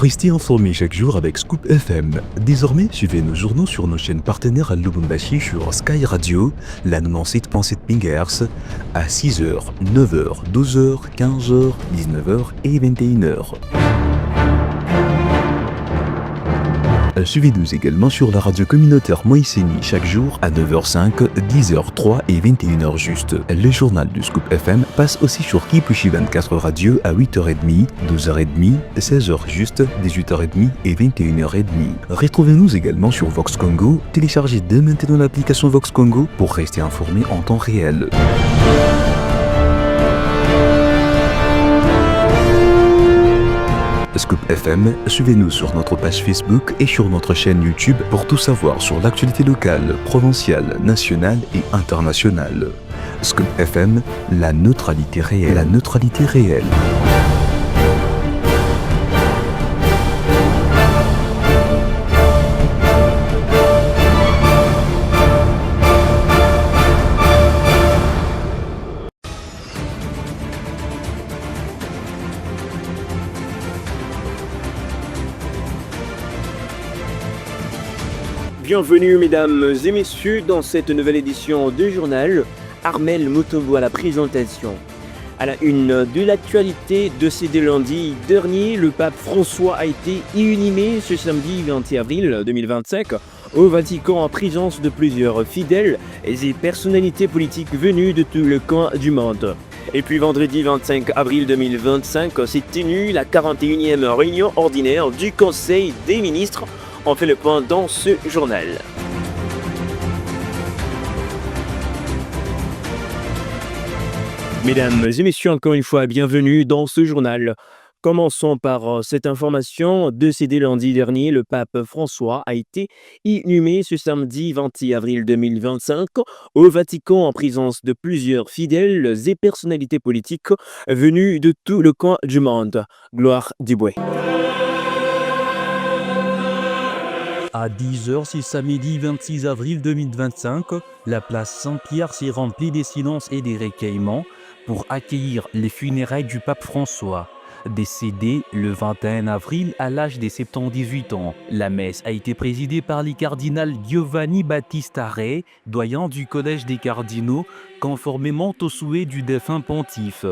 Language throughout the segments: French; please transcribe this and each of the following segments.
Restez informés chaque jour avec Scoop FM. Désormais, suivez nos journaux sur nos chaînes partenaires à Lubumbashi sur Sky Radio, la 97.7 MHz, à 6h, 9h, 12h, 15h, 19h et 21h. Suivez-nous également sur la radio communautaire Moïseni chaque jour à 9h05, 10h03 et 21h juste. Le journal du Scoop FM passe aussi sur Kipushi 24 Radio à 8h30, 12h30, 16h juste, 18h30 et 21h30. Retrouvez-nous également sur Vox Congo. Téléchargez dès maintenant l'application Vox Congo pour rester informé en temps réel. Scoop FM, suivez-nous sur notre page Facebook et sur notre chaîne YouTube pour tout savoir sur l'actualité locale, provinciale, nationale et internationale. Scoop FM, la neutralité réelle. La neutralité réelle. Bienvenue mesdames et messieurs dans cette nouvelle édition du journal. Armel Mutombo à la présentation. À la une de l'actualité, décédé lundi dernier, le pape François a été inhumé ce samedi 20 avril 2025 au Vatican en présence de plusieurs fidèles et personnalités politiques venues de tout le coin du monde. Et puis vendredi 25 avril 2025 s'est tenue la 41e réunion ordinaire du Conseil des ministres. On fait le point dans ce journal. Mesdames et messieurs, encore une fois, bienvenue dans ce journal. Commençons par cette information. Décédé lundi dernier, le pape François a été inhumé ce samedi 20 avril 2025 au Vatican en présence de plusieurs fidèles et personnalités politiques venues de tout le coin du monde. Gloire Duboué. À 10h ce samedi 26 avril 2025, la place Saint-Pierre s'est remplie des silences et des recueillements pour accueillir les funérailles du pape François. Décédé le 21 avril à l'âge de 78 ans. La messe a été présidée par le cardinal Giovanni Battista Re, doyen du Collège des cardinaux, conformément au souhait du défunt pontife.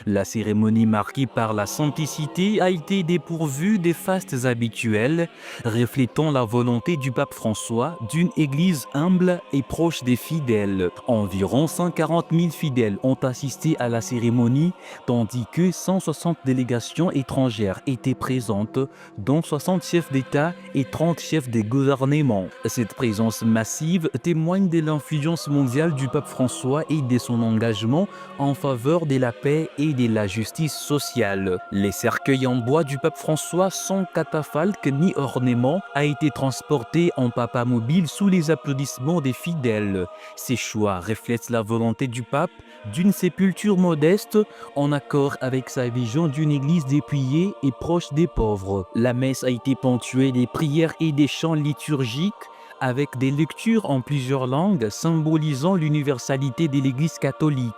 La cérémonie marquée par la simplicité a été dépourvue des fastes habituels, reflétant la volonté du pape François d'une église humble et proche des fidèles. Environ 140 000 fidèles ont assisté à la cérémonie, tandis que 160 délégations étrangères étaient présentes, dont 60 chefs d'État et 30 chefs de gouvernement. Cette présence massive témoigne de l'influence mondiale du pape François et de son engagement en faveur de la paix et de la justice sociale. Les cercueils en bois du pape François sans catafalque ni ornement a été transporté en papa mobile sous les applaudissements des fidèles. Ces choix reflètent la volonté du pape d'une sépulture modeste en accord avec sa vision d'une église dépouillée et proche des pauvres. La messe a été ponctuée des prières et des chants liturgiques avec des lectures en plusieurs langues symbolisant l'universalité de l'Église catholique.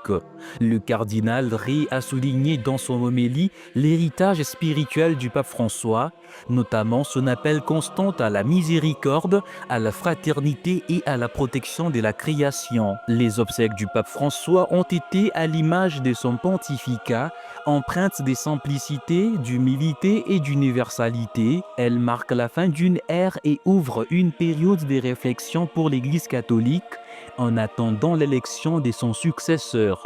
Le cardinal Ré a souligné dans son homélie l'héritage spirituel du pape François, notamment son appel constant à la miséricorde, à la fraternité et à la protection de la création. Les obsèques du pape François ont été à l'image de son pontificat, empreintes de simplicité, d'humilité et d'universalité. Elles marquent la fin d'une ère et ouvrent une période de réflexion pour l'Église catholique en attendant l'élection de son successeur.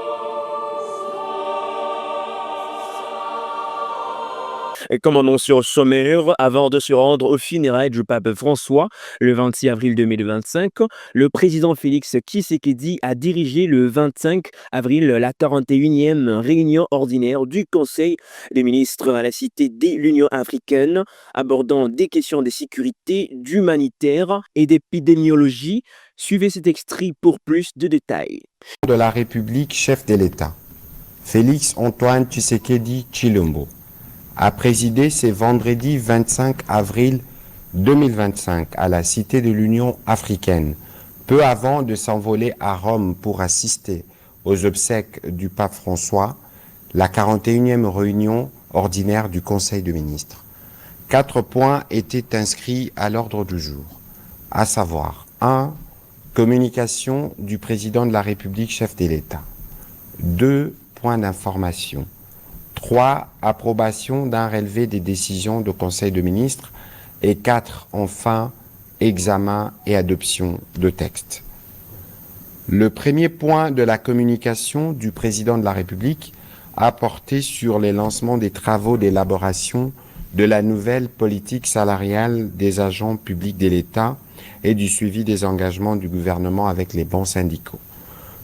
Et comme annoncé au sommaire, avant de se rendre aux funérailles du pape François, le 26 avril 2025, le président Félix Tshisekedi a dirigé le 25 avril la 41e réunion ordinaire du Conseil des ministres à la Cité de l'Union africaine, abordant des questions de sécurité, d'humanitaire et d'épidémiologie. Suivez cet extrait pour plus de détails. De la République, chef de l'État, Félix Antoine Tshisekedi Tshilombo, a présidé ce vendredi 25 avril 2025 à la Cité de l'Union africaine, peu avant de s'envoler à Rome pour assister aux obsèques du pape François, la 41e réunion ordinaire du Conseil des ministres. 4 points étaient inscrits à l'ordre du jour, à savoir 1. Communication du président de la République, chef de l'État. 2. Points d'information. 3. Approbation d'un relevé des décisions du Conseil de ministres. Et 4. Enfin, examen et adoption de textes. Le premier point de la communication du président de la République a porté sur les lancements des travaux d'élaboration de la nouvelle politique salariale des agents publics de l'État et du suivi des engagements du gouvernement avec les bons syndicaux.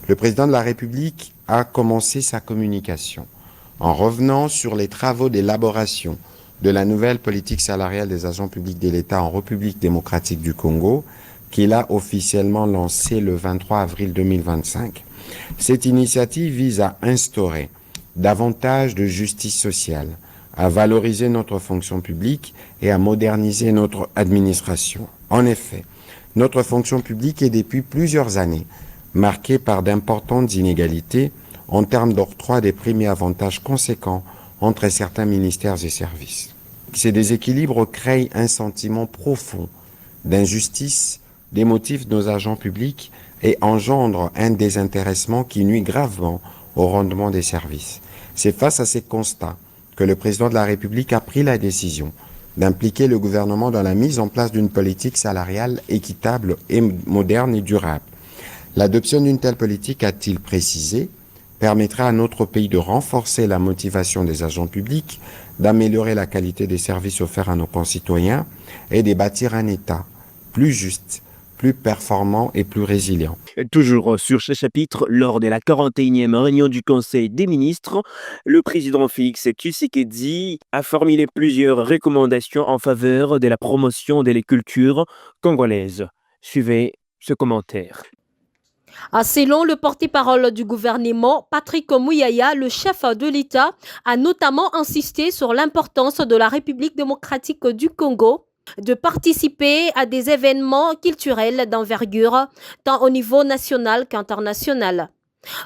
Le président de la République a commencé sa communication en revenant sur les travaux d'élaboration de la nouvelle politique salariale des agents publics de l'État en République démocratique du Congo, qu'il a officiellement lancé le 23 avril 2025. Cette initiative vise à instaurer davantage de justice sociale, à valoriser notre fonction publique et à moderniser notre administration. En effet, notre fonction publique est depuis plusieurs années marquée par d'importantes inégalités en termes d'octroi des primes et avantages conséquents entre certains ministères et services. Ces déséquilibres créent un sentiment profond d'injustice, démotivent nos agents publics et engendrent un désintéressement qui nuit gravement au rendement des services. C'est face à ces constats que le président de la République a pris la décision d'impliquer le gouvernement dans la mise en place d'une politique salariale équitable et moderne et durable. L'adoption d'une telle politique, a-t-il précisé, permettra à notre pays de renforcer la motivation des agents publics, d'améliorer la qualité des services offerts à nos concitoyens et de bâtir un État plus juste, plus performant et plus résilient. Toujours sur ce chapitre, lors de la 41e réunion du Conseil des ministres, le président Félix Tshisekedi a formulé plusieurs recommandations en faveur de la promotion de la culture congolaise. Suivez ce commentaire. Selon le porte-parole du gouvernement, Patrick Muyaya, le chef de l'État, a notamment insisté sur l'importance de la République démocratique du Congo de participer à des événements culturels d'envergure, tant au niveau national qu'international.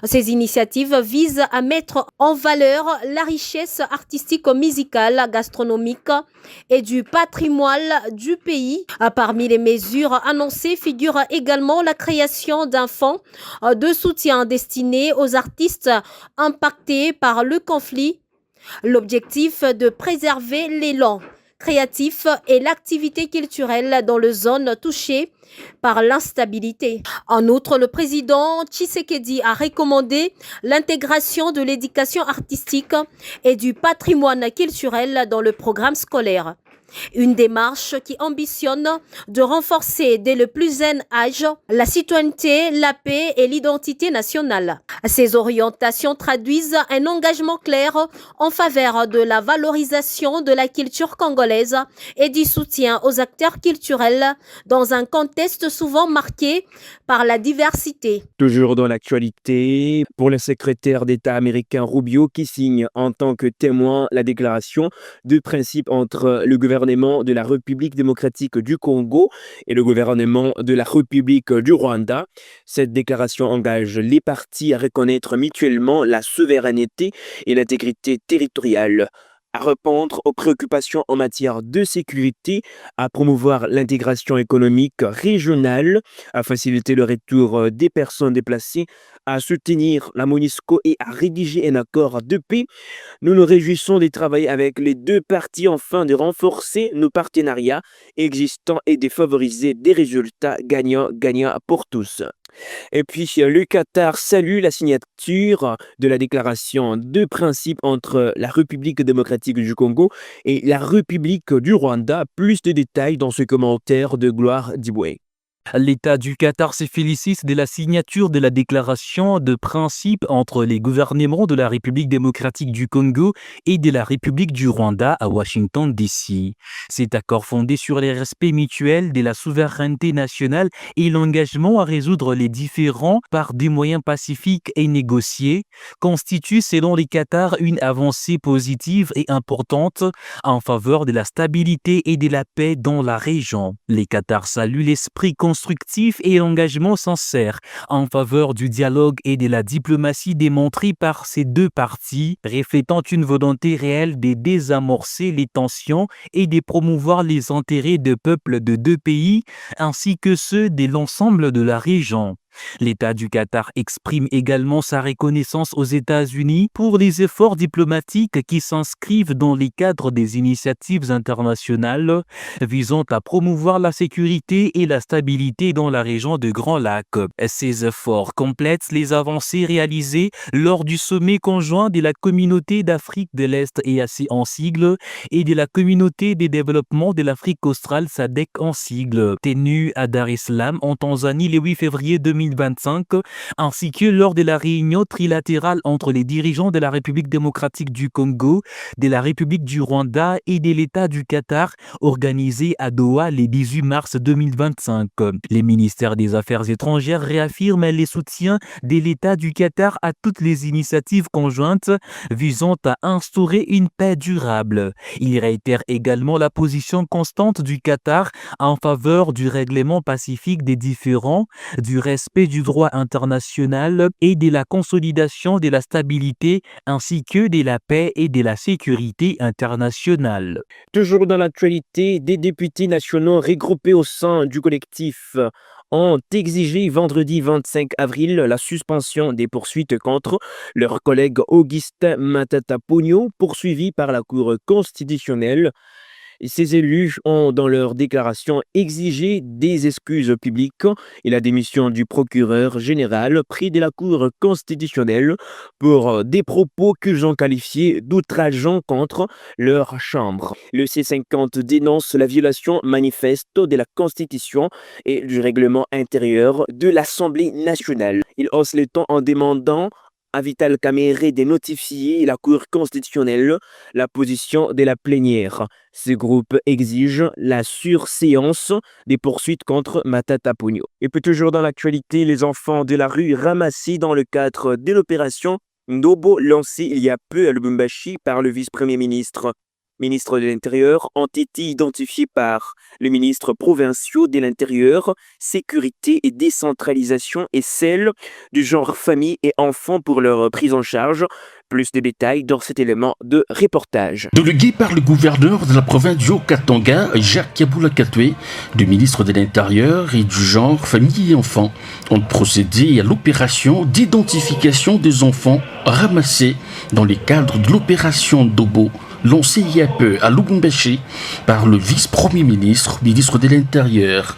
Ces initiatives visent à mettre en valeur la richesse artistique, musicale, gastronomique et du patrimoine du pays. Parmi les mesures annoncées figure également la création d'un fonds de soutien destiné aux artistes impactés par le conflit. L'objectif de préserver l'élan créatif et l'activité culturelle dans les zones touchées par l'instabilité. En outre, le président Tshisekedi a recommandé l'intégration de l'éducation artistique et du patrimoine culturel dans le programme scolaire. Une démarche qui ambitionne de renforcer dès le plus jeune âge la citoyenneté, la paix et l'identité nationale. Ces orientations traduisent un engagement clair en faveur de la valorisation de la culture congolaise et du soutien aux acteurs culturels dans un contexte souvent marqué par la diversité. Toujours dans l'actualité, pour le secrétaire d'État américain Rubio qui signe en tant que témoin la déclaration de principe entre le gouvernement de la République démocratique du Congo et le gouvernement de la République du Rwanda. Cette déclaration engage les parties à reconnaître mutuellement la souveraineté et l'intégrité territoriale, à répondre aux préoccupations en matière de sécurité, à promouvoir l'intégration économique régionale, à faciliter le retour des personnes déplacées, à soutenir la MONUSCO et à rédiger un accord de paix. Nous nous réjouissons de travailler avec les deux parties afin de renforcer nos partenariats existants et de favoriser des résultats gagnants-gagnants pour tous. Et puis, le Qatar salue la signature de la déclaration de principe entre la République démocratique du Congo et la République du Rwanda. Plus de détails dans ce commentaire de Gloire Diboué. L'État du Qatar se félicite de la signature de la déclaration de principe entre les gouvernements de la République démocratique du Congo et de la République du Rwanda à Washington, D.C. Cet accord fondé sur le respect mutuel de la souveraineté nationale et l'engagement à résoudre les différends par des moyens pacifiques et négociés constitue selon les Qatar une avancée positive et importante en faveur de la stabilité et de la paix dans la région. Les Qatar saluent l'esprit constructif constructif et l'engagement sincère en faveur du dialogue et de la diplomatie démontrés par ces deux parties, reflétant une volonté réelle de désamorcer les tensions et de promouvoir les intérêts des peuples de deux pays ainsi que ceux de l'ensemble de la région. L'État du Qatar exprime également sa reconnaissance aux États-Unis pour les efforts diplomatiques qui s'inscrivent dans les cadres des initiatives internationales visant à promouvoir la sécurité et la stabilité dans la région de Grand Lac. Ces efforts complètent les avancées réalisées lors du sommet conjoint de la Communauté d'Afrique de l'Est EAC en sigle et de la Communauté de développement de l'Afrique australe SADC en sigle, tenu à Dar es Salaam en Tanzanie le 8 février 2025, ainsi que lors de la réunion trilatérale entre les dirigeants de la République démocratique du Congo, de la République du Rwanda et de l'État du Qatar, organisée à Doha le 18 mars 2025. Les ministères des Affaires étrangères réaffirment les soutiens de l'État du Qatar à toutes les initiatives conjointes visant à instaurer une paix durable. Ils réitèrent également la position constante du Qatar en faveur du règlement pacifique des différends, du respect du droit international et de la consolidation de la stabilité ainsi que de la paix et de la sécurité internationale. Toujours dans l'actualité, des députés nationaux regroupés au sein du collectif ont exigé vendredi 25 avril la suspension des poursuites contre leur collègue Augustin Matata Ponyo, poursuivi par la Cour constitutionnelle. Ces élus ont, dans leur déclaration, exigé des excuses publiques et la démission du procureur général près de la Cour constitutionnelle pour des propos qu'ils ont qualifiés d'outrageants contre leur chambre. Le C50 dénonce la violation manifeste de la Constitution et du règlement intérieur de l'Assemblée nationale. Il hausse le ton en demandant à Vital Kamerhe de notifier la Cour constitutionnelle la position de la plénière. Ce groupe exige la surséance des poursuites contre Matata Ponyo. Et puis toujours dans l'actualité, les enfants de la rue ramassés dans le cadre de l'opération Ndobo lancée il y a peu à Lubumbashi par le vice-premier ministre de l'Intérieur, ont été identifiés par le ministre provincial de l'Intérieur, Sécurité et Décentralisation et celle du genre famille et enfants pour leur prise en charge. Plus de détails dans cet élément de reportage. Délégué par le gouverneur de la province du Haut-Katanga, Jacques Yaboula Katoué, du ministre de l'Intérieur et du genre famille et enfants, ont procédé à l'opération d'identification des enfants ramassés dans le cadre de l'opération Ndobo, lancé il y a peu à Lubumbashi par le vice-premier ministre de l'Intérieur.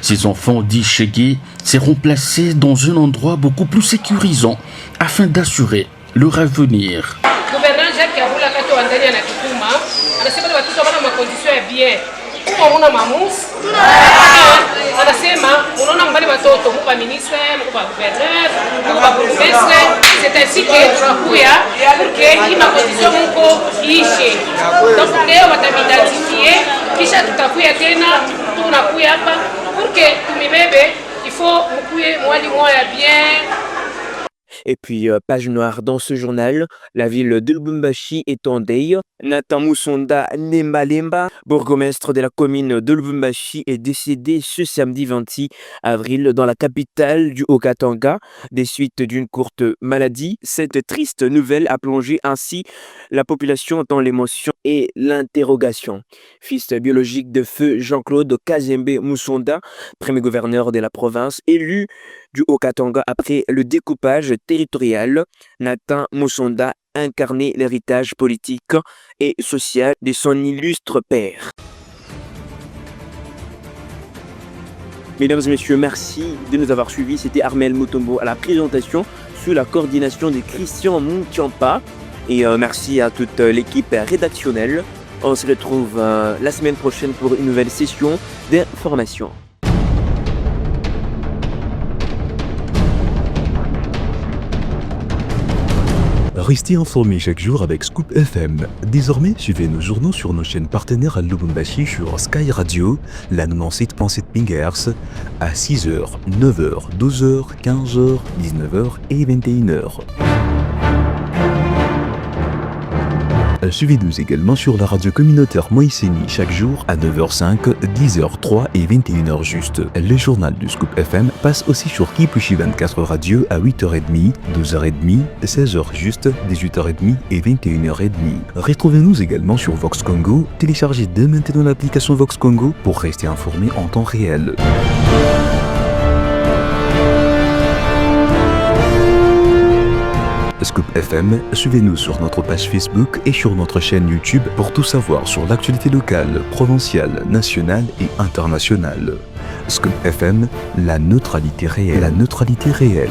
Ces enfants dits chégués seront placés dans un endroit beaucoup plus sécurisant afin d'assurer leur avenir. Gouverneur Jacques Yaboula Katoué anatutuma anasema watoto wana makondition ya bien. Huko una mamusi anasema unaona mbali watoto mko ministre mko gouverneur mko bourgmestre, c'est ainsi que tunakuya pour que hii makondition mko ishe. Donc leo watamidentifie kisha tutakuya tena tunakuya hapa pour que tumibebe il faut mkuye mwali moya bien. Et puis, page noire dans ce journal, la ville de Lubumbashi est en deuil. Nathan Musonda Nembalemba, bourgmestre de la commune de Lubumbashi, est décédé ce samedi 26 avril dans la capitale du Haut-Katanga, des suites d'une courte maladie. Cette triste nouvelle a plongé ainsi la population dans l'émotion et l'interrogation. Fils biologique de feu Jean-Claude Kazembe Musonda, premier gouverneur de la province, élu du Haut-Katanga après le découpage territorial, Nathan Musonda incarnait l'héritage politique et social de son illustre père. Mesdames et messieurs, merci de nous avoir suivis. C'était Armel Mutombo à la présentation sous la coordination de Christian Moutiampa. Et merci à toute l'équipe rédactionnelle. On se retrouve la semaine prochaine pour une nouvelle session d'information. Restez informés chaque jour avec Scoop FM. Désormais, suivez nos journaux sur nos chaînes partenaires à Lubumbashi sur Sky Radio, la 97.7 MHz, à 6h, 9h, 12h, 15h, 19h et 21h. Suivez-nous également sur la radio communautaire Moïseni chaque jour à 9h05, 10h03 et 21h juste. Le journal du Scoop FM passe aussi sur Kipushi 24 Radio à 8h30, 12h30, 16h juste, 18h30 et 21h30. Retrouvez-nous également sur Vox Congo. Téléchargez dès maintenant l'application Vox Congo pour rester informé en temps réel. Scoop FM, suivez-nous sur notre page Facebook et sur notre chaîne YouTube pour tout savoir sur l'actualité locale, provinciale, nationale et internationale. Scoop FM, la neutralité réelle. La neutralité réelle.